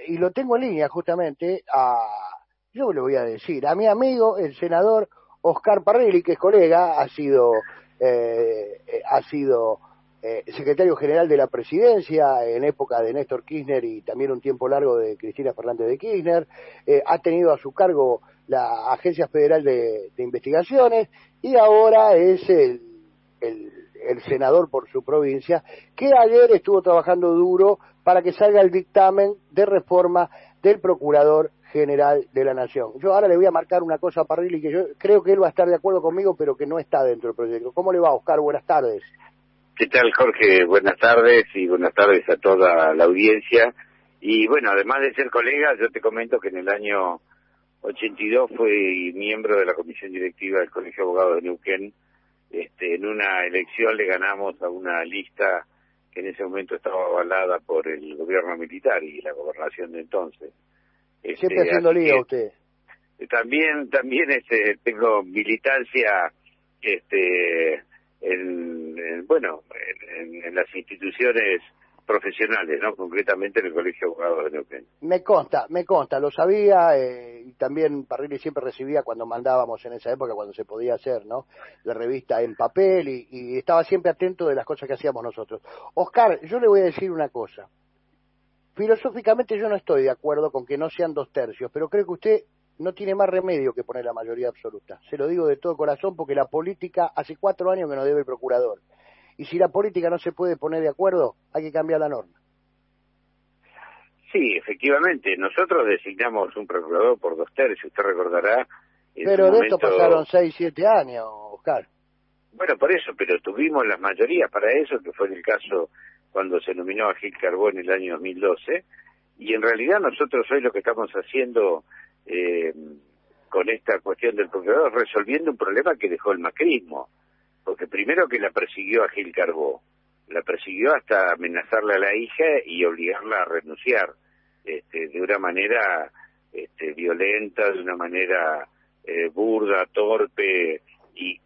y lo tengo en línea justamente yo le voy a decir, a mi amigo, el senador Oscar Parrilli, que es colega, ha sido secretario general de la presidencia en época de Néstor Kirchner y también un tiempo largo de Cristina Fernández de Kirchner, ha tenido a su cargo la Agencia Federal de Investigaciones y ahora es el senador por su provincia, que ayer estuvo trabajando duro para que salga el dictamen de reforma del Procurador General de la Nación. Yo ahora le voy a marcar una cosa a Parrilli que yo creo que él va a estar de acuerdo conmigo, pero que no está dentro del proyecto. ¿Cómo le va, Oscar? Buenas tardes. ¿Qué tal, Jorge? Buenas tardes y buenas tardes a toda la audiencia. Y bueno, además de ser colega, yo te comento que en el año 82 fui miembro de la comisión directiva del Colegio de Abogados de Neuquén. En una elección le ganamos a una lista que en ese momento estaba avalada por el gobierno militar y la gobernación de entonces. Siempre haciendo lío usted. También tengo militancia en las instituciones profesionales, ¿no? Concretamente en el Colegio de Abogados de Neuquén. Me consta, lo sabía, y también Parrilli siempre recibía cuando mandábamos en esa época, cuando se podía hacer, ¿no? La revista en papel y estaba siempre atento de las cosas que hacíamos nosotros. Oscar, yo le voy a decir una cosa. Filosóficamente yo no estoy de acuerdo con que no sean 2/3, pero creo que usted no tiene más remedio que poner la mayoría absoluta. Se lo digo de todo corazón porque la política hace 4 años que nos debe el procurador. Y si la política no se puede poner de acuerdo, hay que cambiar la norma. Sí, efectivamente. Nosotros designamos un procurador por 2/3, usted recordará. Pero de esto pasaron 6, 7 años, Oscar. Bueno, por eso, pero tuvimos las mayorías para eso, que fue en el caso cuando se nominó a Gil Carbó en el año 2012. Y en realidad nosotros hoy lo que estamos haciendo con esta cuestión del procurador, resolviendo un problema que dejó el macrismo. Porque primero que la persiguió a Gil Carbó, la persiguió hasta amenazarle a la hija y obligarla a renunciar, de una manera violenta, de una manera burda, torpe y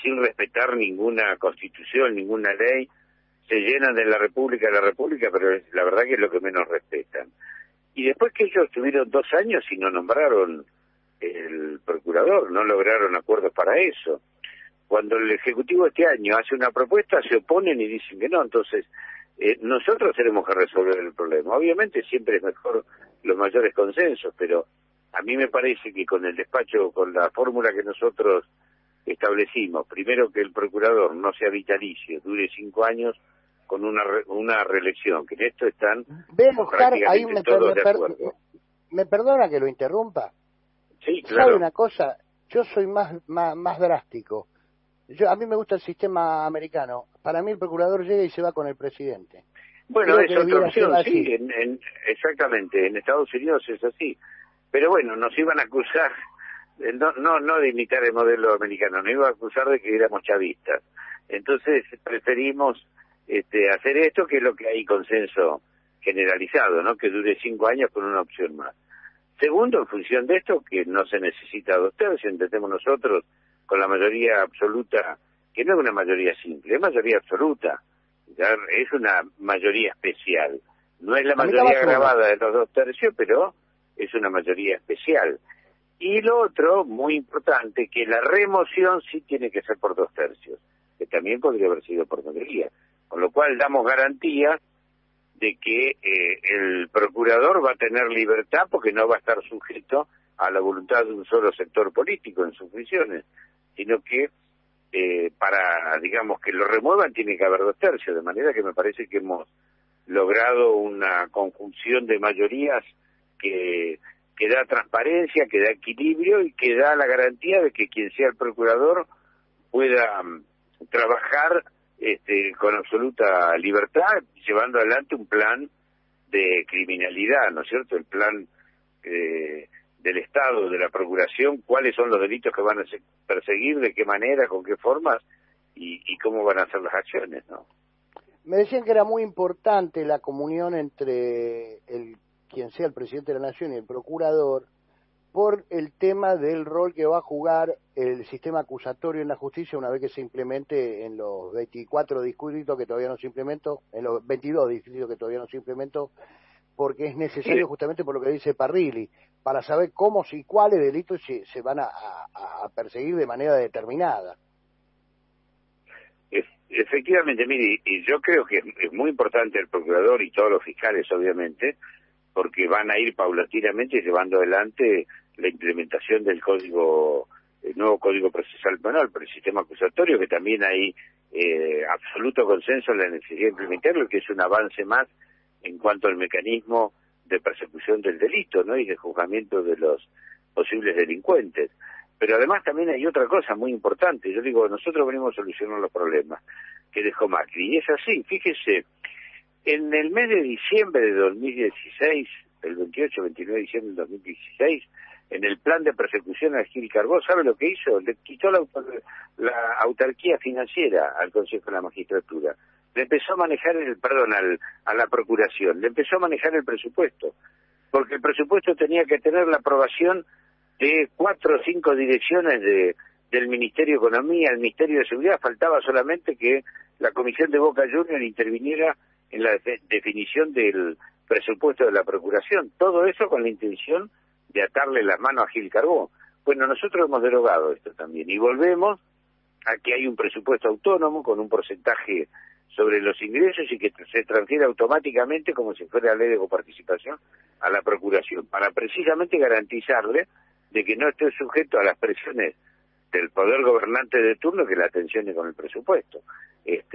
sin respetar ninguna constitución, ninguna ley. Se llenan de la República, pero la verdad que es lo que menos respetan. Y después que ellos tuvieron 2 años y no nombraron el procurador, no lograron acuerdos para eso. Cuando el Ejecutivo este año hace una propuesta, se oponen y dicen que no. Entonces, nosotros tenemos que resolver el problema. Obviamente siempre es mejor los mayores consensos, pero a mí me parece que con el despacho, con la fórmula que nosotros establecimos, primero que el procurador no sea vitalicio, dure 5 años con una reelección, que en esto están Oscar, ahí todos de acuerdo. Me perdona que lo interrumpa. Sí, claro. ¿Sabe una cosa? Yo soy más drástico. A mí me gusta el sistema americano. Para mí el procurador llega y se va con el presidente. Bueno, es otra opción, sí, exactamente. En Estados Unidos es así. Pero bueno, nos iban a acusar, no de imitar el modelo americano, nos iban a acusar de que éramos chavistas. Entonces preferimos hacer esto, que es lo que hay consenso generalizado, ¿no? Que dure 5 años con una opción más. Segundo, en función de esto, que no se necesita 2/3, entendemos nosotros, con la mayoría absoluta, que no es una mayoría simple, es mayoría absoluta, ya es una mayoría especial. No es la mayoría agravada de los 2/3, pero es una mayoría especial. Y lo otro, muy importante, que la remoción sí tiene que ser por 2/3, que también podría haber sido por mayoría. Con lo cual damos garantía de que el procurador va a tener libertad porque no va a estar sujeto a la voluntad de un solo sector político en sus funciones, sino que para, digamos, que lo remuevan tiene que haber 2/3, de manera que me parece que hemos logrado una conjunción de mayorías que da transparencia, que da equilibrio y que da la garantía de que quien sea el procurador pueda trabajar con absoluta libertad, llevando adelante un plan de criminalidad, ¿no es cierto? El plan del Estado, de la Procuración, cuáles son los delitos que van a perseguir, de qué manera, con qué formas y cómo van a hacer las acciones, ¿no? Me decían que era muy importante la comunión entre quien sea el presidente de la Nación y el procurador, por el tema del rol que va a jugar el sistema acusatorio en la justicia una vez que se implemente en los 24 distritos que todavía no se implementó, en los 22 distritos que todavía no se implementó, porque es necesario justamente por lo que dice Parrilli, para saber cómo y cuáles delitos se van a perseguir de manera determinada. Efectivamente, mire, y yo creo que es muy importante el procurador y todos los fiscales, obviamente, porque van a ir paulatinamente llevando adelante la implementación del el nuevo Código Procesal Penal por el sistema acusatorio, que también hay absoluto consenso en la necesidad de implementarlo, que es un avance más en cuanto al mecanismo de persecución del delito, ¿no? Y de juzgamiento de los posibles delincuentes. Pero además también hay otra cosa muy importante. Yo digo, nosotros venimos a solucionar los problemas que dejó Macri. Y es así, fíjese, en el mes de diciembre de 2016, el 28-29 de diciembre de 2016, en el plan de persecución a Gil Carbó, ¿sabe lo que hizo? Le quitó la autarquía financiera al Consejo de la Magistratura. Le empezó a manejar a la Procuración, le empezó a manejar el presupuesto, porque el presupuesto tenía que tener la aprobación de 4 o 5 direcciones del Ministerio de Economía, el Ministerio de Seguridad. Faltaba solamente que la Comisión de Boca Juniors interviniera en la definición del presupuesto de la Procuración. Todo eso con la intención de atarle las manos a Gil Carbó. Bueno, nosotros hemos derogado esto también y volvemos a que hay un presupuesto autónomo con un porcentaje sobre los ingresos y que se transfiere automáticamente como si fuera la ley de coparticipación a la Procuración, para precisamente garantizarle de que no esté sujeto a las presiones del poder gobernante de turno, que la atención con el presupuesto. Esto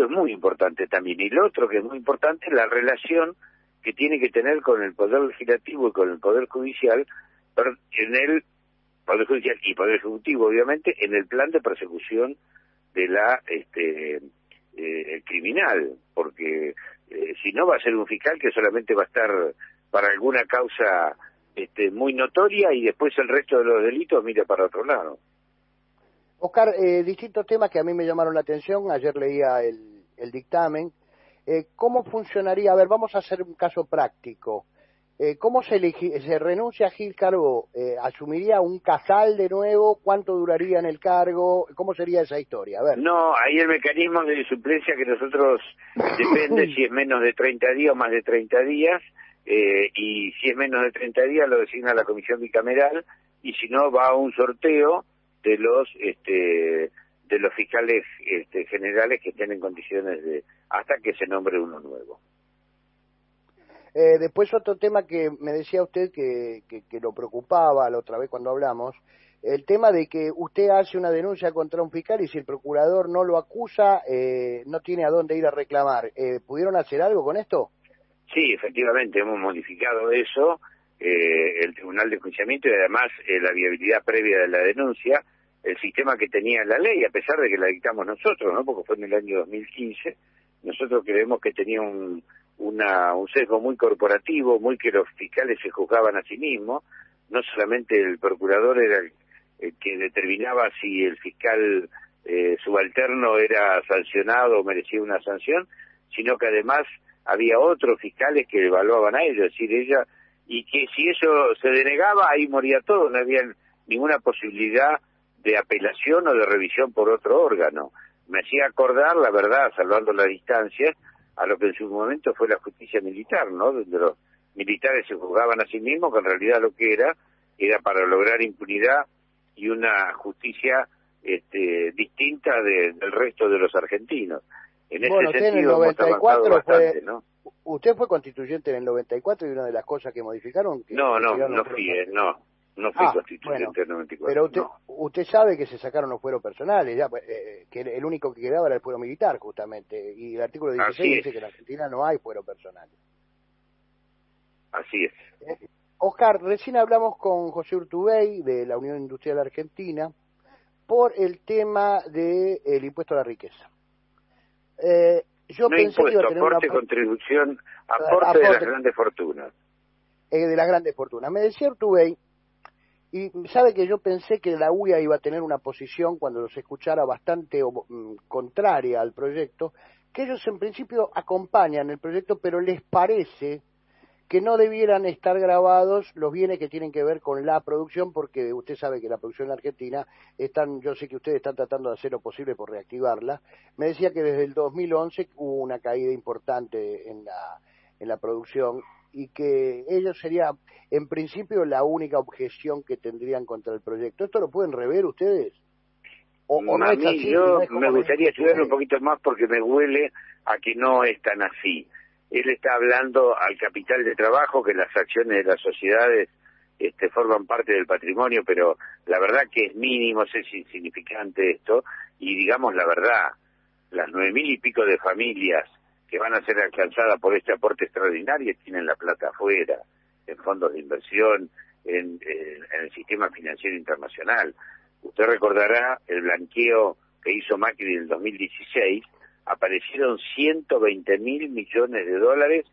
es muy importante también. Y lo otro que es muy importante es la relación que tiene que tener con el Poder Legislativo y con el Poder Judicial, pero en el Poder Judicial y Poder Ejecutivo, obviamente, en el plan de persecución de la criminal, porque si no va a ser un fiscal que solamente va a estar para alguna causa muy notoria y después el resto de los delitos mira para otro lado. Oscar, distintos temas que a mí me llamaron la atención, ayer leía el dictamen. ¿Cómo funcionaría? A ver, vamos a hacer un caso práctico. ¿Cómo se renuncia a Gil Carbó? ¿Asumiría un Casal de nuevo? ¿Cuánto duraría en el cargo? ¿Cómo sería esa historia? A ver. No, ahí el mecanismo de suplencia que nosotros depende si es menos de 30 días o más de 30 días, y si es menos de 30 días lo designa la comisión bicameral, y si no va a un sorteo de los fiscales generales que estén en condiciones hasta que se nombre uno nuevo. Después otro tema que me decía usted que lo preocupaba la otra vez cuando hablamos, el tema de que usted hace una denuncia contra un fiscal y si el procurador no lo acusa, no tiene a dónde ir a reclamar. ¿Pudieron hacer algo con esto? Sí, efectivamente, hemos modificado eso, el Tribunal de Enjuiciamiento y además la viabilidad previa de la denuncia, el sistema que tenía la ley, a pesar de que la dictamos nosotros, ¿no? Porque fue en el año 2015, nosotros creemos que tenía un sesgo muy corporativo, muy que los fiscales se juzgaban a sí mismos, no solamente el procurador era el que determinaba si el fiscal subalterno era sancionado o merecía una sanción, sino que además había otros fiscales que evaluaban a ellos, es decir, y que si eso se denegaba, ahí moría todo, no había ninguna posibilidad de apelación o de revisión por otro órgano. Me hacía acordar, la verdad, salvando las distancias, a lo que en su momento fue la justicia militar, ¿no? Donde los militares se juzgaban a sí mismos, que en realidad lo que era para lograr impunidad y una justicia distinta del resto de los argentinos. En ese sentido hemos avanzado bastante, ¿no? Usted fue constituyente en el 94 y una de las cosas que modificaron... No fui constituyente en el 94. Pero usted sabe que se sacaron los fueros personales, ya, que el único que quedaba era el fuero militar, justamente, y el artículo 16 dice que en Argentina no hay fuero personal. Así es. Oscar, recién hablamos con José Urtubey, de la Unión Industrial Argentina, por el tema del impuesto a la riqueza. Yo no pensé impuesto, que iba a tener aporte, contribución, aporte de las grandes fortunas. De las grandes fortunas. Me decía Urtubey, y sabe que yo pensé que la UIA iba a tener una posición, cuando los escuchara, bastante contraria al proyecto, que ellos en principio acompañan el proyecto, pero les parece que no debieran estar grabados los bienes que tienen que ver con la producción, porque usted sabe que la producción en Argentina, yo sé que ustedes están tratando de hacer lo posible por reactivarla. Me decía que desde el 2011 hubo una caída importante en en la producción, y que ellos sería, en principio, la única objeción que tendrían contra el proyecto. ¿Esto lo pueden rever ustedes? ¿O no A es mí, así? yo ¿No es como me gustaría estudiarlo un ustedes? poquito más porque me huele a que no es tan así. Él está hablando al capital de trabajo, que las acciones de las sociedades forman parte del patrimonio, pero la verdad que es mínimo, es insignificante esto, y digamos la verdad, las 9.000 y pico de familias que van a ser alcanzadas por este aporte extraordinario tienen la plata afuera, en fondos de inversión, en el sistema financiero internacional. Usted recordará el blanqueo que hizo Macri en el 2016, aparecieron 120.000 millones de dólares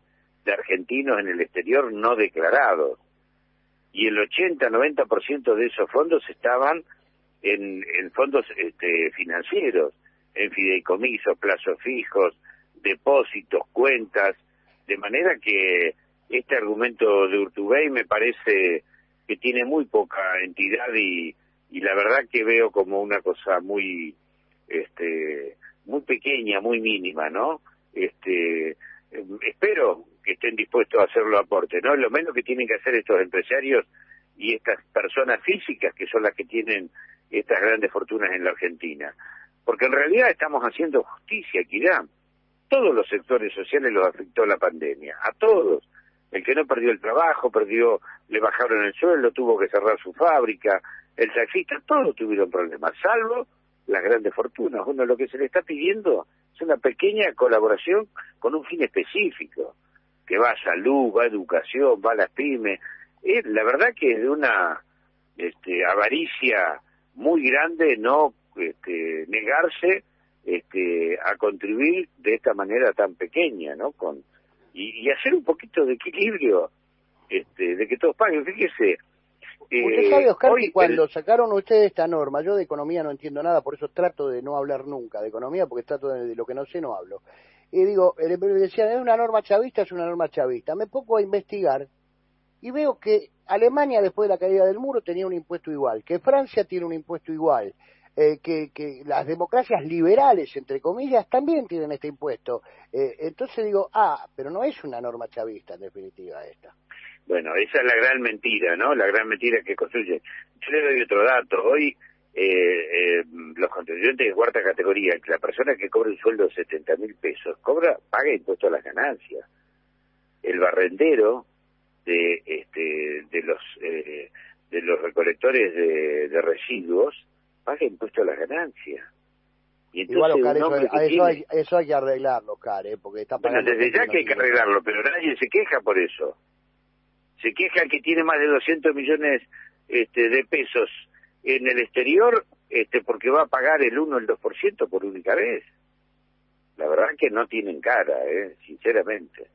de argentinos en el exterior no declarados. Y el 80-90% de esos fondos estaban en fondos financieros, en fideicomisos, plazos fijos, depósitos, cuentas, de manera que este argumento de Urtubey me parece que tiene muy poca entidad y la verdad que veo como una cosa muy muy pequeña, muy mínima, ¿no? Espero que estén dispuestos a hacerlo aporte, ¿no? Lo menos que tienen que hacer estos empresarios y estas personas físicas que son las que tienen estas grandes fortunas en la Argentina. Porque en realidad estamos haciendo justicia, Kirán. Todos los sectores sociales los afectó la pandemia, a todos. El que no perdió el trabajo, le bajaron el sueldo, tuvo que cerrar su fábrica, el taxista, todos tuvieron problemas, salvo las grandes fortunas. Uno, lo que se le está pidiendo es una pequeña colaboración con un fin específico, que va a salud, va a educación, va a las pymes. La verdad que es de una avaricia muy grande no negarse a contribuir de esta manera tan pequeña, ¿no? Y hacer un poquito de equilibrio, de que todos paguen. Fíjese, Usted sabe, Oscar, hoy que cuando sacaron ustedes esta norma, yo de economía no entiendo nada, por eso trato de no hablar nunca de economía, porque trato de lo que no sé no hablo. Y digo, decían, es una norma chavista, es una norma chavista. Me pongo a investigar y veo que Alemania, después de la caída del muro, tenía un impuesto igual, que Francia tiene un impuesto igual, que las democracias liberales, entre comillas, también tienen este impuesto. Entonces digo, pero no es una norma chavista, en definitiva, esta. Bueno, esa es la gran mentira, ¿no? La gran mentira que construye. Yo le doy otro dato. Hoy los contribuyentes de cuarta categoría, la persona que cobra un sueldo de 70.000 pesos, paga impuesto a las ganancias. El barrendero de los recolectores de residuos paga impuesto a las ganancias. Y entonces igual, Oscar, eso hay que arreglarlo, Oscar, porque está pagando... Bueno, desde ya que hay que arreglarlo, pero nadie se queja por eso. Se queja el que tiene más de 200 millones de pesos en el exterior porque va a pagar el 1 o el 2% por única vez. La verdad que no tienen cara, sinceramente.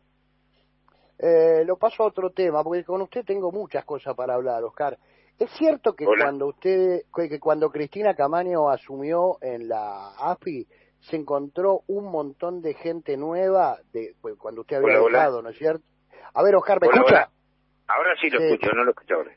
Lo paso a otro tema, porque con usted tengo muchas cosas para hablar, Oscar. ¿Es cierto que cuando Cristina Camaño asumió en la AFI se encontró un montón de gente nueva cuando usted había dejado, ¿no es cierto? A ver, Oscar, ¿me escucha? Hola. Ahora sí lo escucho, no lo escucho ahora.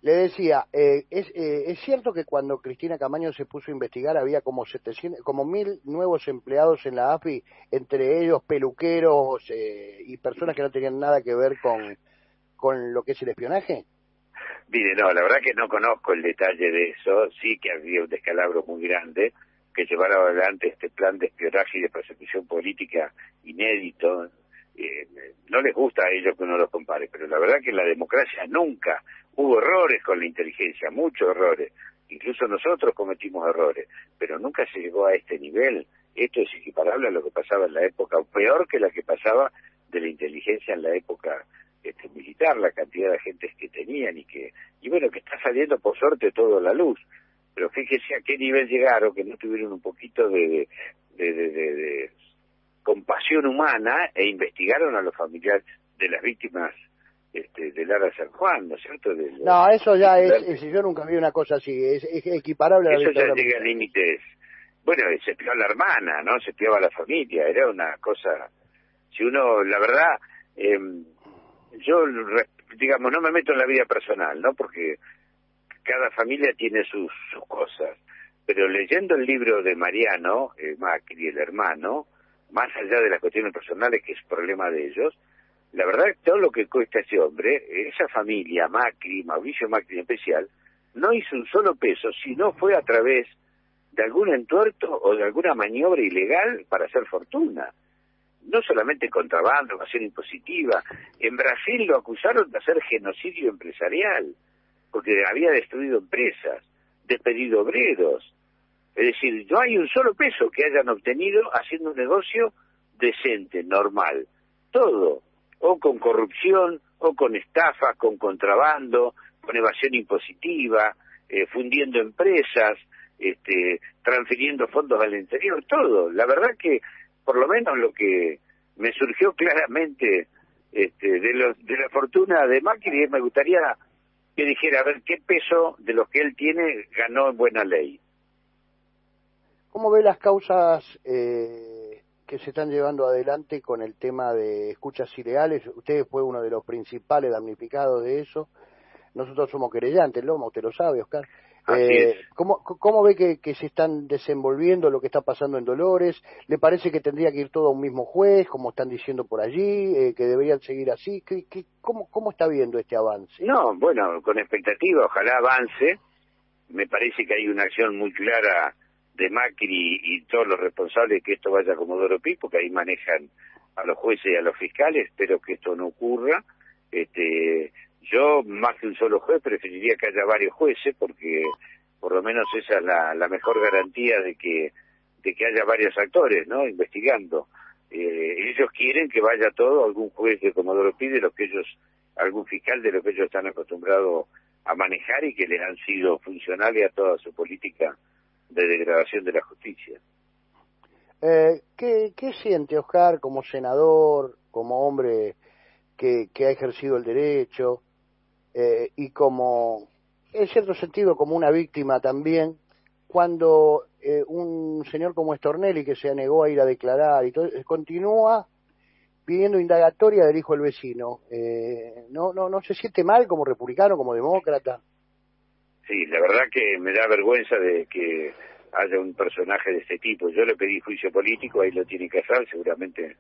Le decía, ¿es cierto que cuando Cristina Camaño se puso a investigar había como 1.000 nuevos empleados en la AFI, entre ellos peluqueros y personas que no tenían nada que ver con lo que es el espionaje? Mire, no, la verdad que no conozco el detalle de eso. Sí que había un descalabro muy grande que llevara adelante este plan de espionaje y de persecución política inédito. No les gusta a ellos que uno los compare, pero la verdad que en la democracia nunca hubo errores con la inteligencia, muchos errores, incluso nosotros cometimos errores, pero nunca se llegó a este nivel. Esto es equiparable a lo que pasaba en la época, o peor que la que pasaba de la inteligencia en la época militar, la cantidad de agentes que tenían y bueno, que está saliendo por suerte todo a la luz, pero fíjese a qué nivel llegaron, que no tuvieron un poquito de compasión humana e investigaron a los familiares de las víctimas de Lara San Juan, ¿no es cierto? No, eso ya yo nunca vi una cosa así, es equiparable a la dictadura. Eso ya militar. llega a límites. Bueno, se espió a la hermana, ¿no? Se espiaba a la familia, era una cosa... Si uno, la verdad, yo, digamos, no me meto en la vida personal, ¿no? Porque cada familia tiene sus cosas, pero leyendo el libro de Mariano Macri, el hermano, más allá de las cuestiones personales, que es problema de ellos, la verdad, todo lo que cuesta ese hombre, esa familia, Macri, Mauricio Macri en especial, no hizo un solo peso, si no fue a través de algún entuerto o de alguna maniobra ilegal para hacer fortuna. No solamente contrabando, evasión impositiva. En Brasil lo acusaron de hacer genocidio empresarial, porque había destruido empresas, despedido obreros. Es decir, no hay un solo peso que hayan obtenido haciendo un negocio decente, normal. Todo, o con corrupción, o con estafas, con contrabando, con evasión impositiva, fundiendo empresas, transfiriendo fondos al interior, todo. La verdad que, por lo menos lo que me surgió claramente de la fortuna de Macri, me gustaría que dijera, a ver, qué peso de los que él tiene ganó en buena ley. ¿Cómo ve las causas que se están llevando adelante con el tema de escuchas ilegales? Usted fue uno de los principales damnificados de eso. Nosotros somos querellantes, Loma, usted lo sabe, Oscar. Así es. ¿Cómo ve que se están desenvolviendo lo que está pasando en Dolores? ¿Le parece que tendría que ir todo a un mismo juez, como están diciendo por allí, que deberían seguir así? ¿Cómo está viendo este avance? No, bueno, con expectativa, ojalá avance. Me parece que hay una acción muy clara de Macri y todos los responsables que esto vaya como Comodoro Pi, porque ahí manejan a los jueces y a los fiscales. Espero que esto no ocurra. Yo, más que un solo juez, preferiría que haya varios jueces, porque por lo menos esa es la mejor garantía de que haya varios actores, ¿no?, investigando. Ellos quieren que vaya todo algún juez de Comodoro Pi, de lo que ellos, algún fiscal de lo que ellos están acostumbrados a manejar y que les han sido funcionales a toda su política de degradación de la justicia. ¿Qué siente, Oscar, como senador, como hombre que ha ejercido el derecho, y como, en cierto sentido, como una víctima también, cuando un señor como Stornelli, que se negó a ir a declarar y todo, continúa pidiendo indagatoria del hijo del vecino? ¿No se siente mal como republicano, como demócrata? Sí, la verdad que me da vergüenza de que haya un personaje de este tipo. Yo le pedí juicio político, ahí lo tiene que hacer, seguramente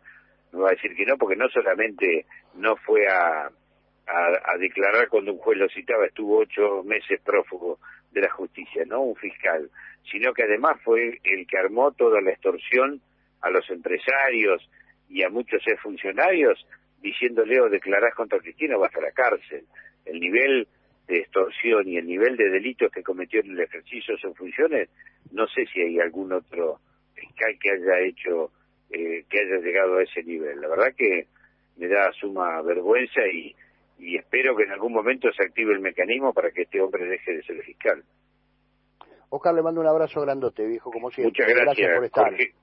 me va a decir que no, porque no solamente no fue a declarar cuando un juez lo citaba, estuvo 8 meses prófugo de la justicia, no un fiscal, sino que además fue el que armó toda la extorsión a los empresarios y a muchos funcionarios, diciéndole: o declarás contra Cristina o vas a la cárcel. El nivel de extorsión y el nivel de delitos que cometió en el ejercicio de sus funciones, no sé si hay algún otro fiscal que haya hecho, que haya llegado a ese nivel. La verdad que me da suma vergüenza y espero que en algún momento se active el mecanismo para que este hombre deje de ser fiscal. Oscar, le mando un abrazo grandote, viejo, como siempre. Muchas gracias Por estar. Jorge.